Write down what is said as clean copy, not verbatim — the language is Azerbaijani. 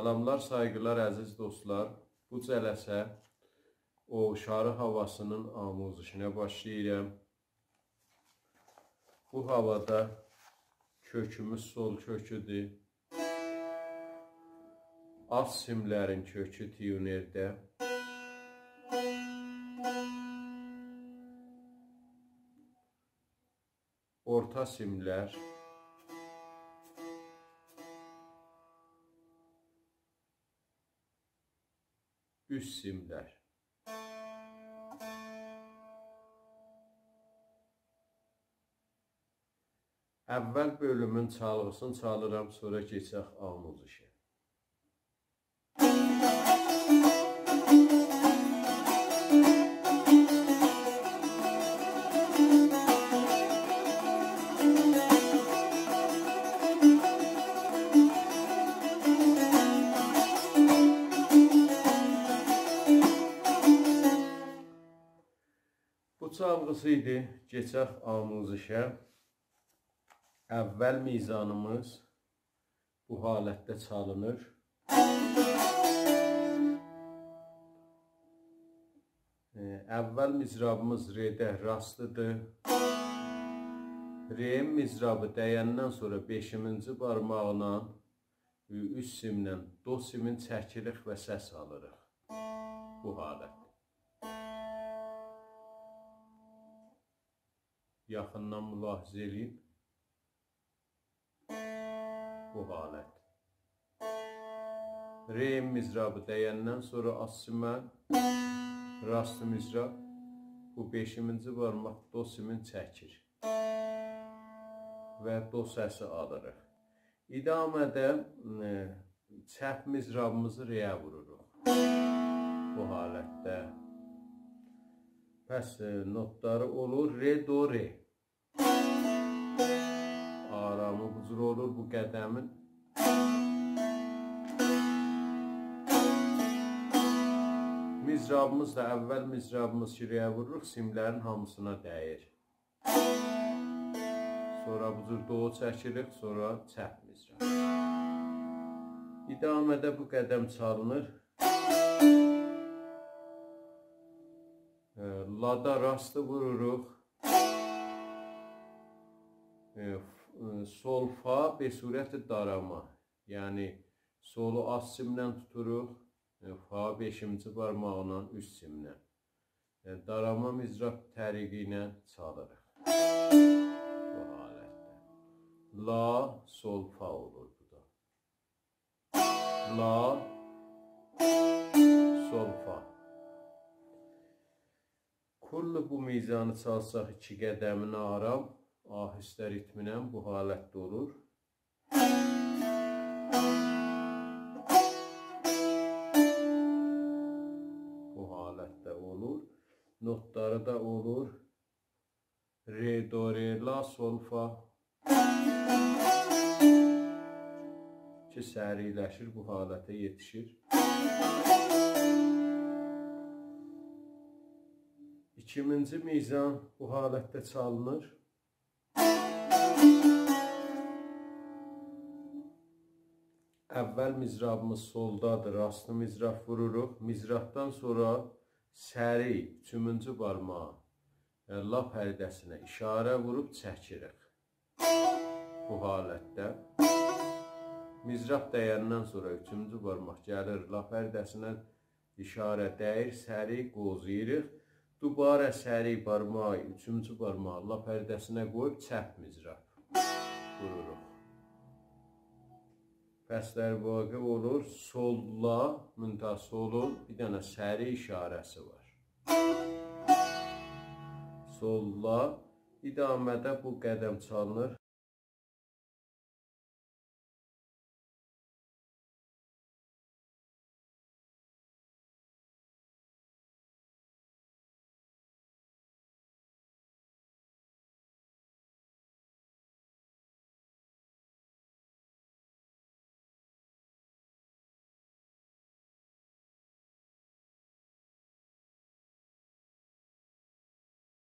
Salamlar, saygılar əziz dostlar. Bu cələsə o şarı havasının amuzişinə başlayıram. Bu havada kökümüz sol köküdür. Az simlərin kökü tiyunerdə. Orta simlər. Üst simlər. Əvvəl bölümün çalğısını çalıram, sonra keçək amuzişə. Bu çalğısı idi, keçək amuzişə. Əvvəl mizanımız bu halətdə çalınır. Əvvəl mizrabımız R'də rastıdır. R mizrabı dəyəndən sonra 5-ci barmaqla üst simlə do simin çəkirik və səs alırıq. Bu halət. Yaxından mülahizə edin. Bu halət. Re mizrabı dəyəndən sonra az simə, rastı mizrab, bu 5-ci barmaq do simin çəkir və do səsi alırıq. İdamədə çəp mizrabımızı reyə vururuq. Bu halətdə. Pəs notları olur re, do, re. Aramı bucur olur bu qədəmin. Mizrabımız da əvvəl mizrabımız ki, reyə vururuq, simlərin hamısına dəyir. Sonra bucur do çəkirik, sonra çəp mizrab. İdamədə bu qədəm çalınır. Lada rastı vururuq. Sol, fa be surəti darama. Yəni, solu az simlə tuturuq. Fa 5-ci barmağla üst simlə. Darama mizrab təriqi ilə çalırıq. Bu halətdə. La, sol, fa olur bu da. La, sol, fa. Kullu bu mizanı çalsaq 2 qədəmini aram, ahistə ritminə bu halətdə olur. Bu halətdə olur. Notları da olur. Re, do, re, la, sol, fa. Ki, səriləşir, bu halətə yetişir. İkinci mizan bu halətdə çalınır. Əvvəl mizrabımız soldadır, rastlı mizrab vururuq. Mizrabdan sonra səri 3-cü barmağı la pərdəsinə işarə vurub çəkirik. Bu halətdə. Mizrab dəyəndən sonra 3-cü barmaq gəlir la pərdəsinə işarə dəyir, səri qozuyuruq. Dubara səri barmağı, 3-cü barmağı la pərdəsinə qoyub çəp mizrab vururuq. Pəslər vaqe olur, sol la, müntə solun bir dənə səri işarəsi var. Sol la, idamədə bu qədəm çalınır.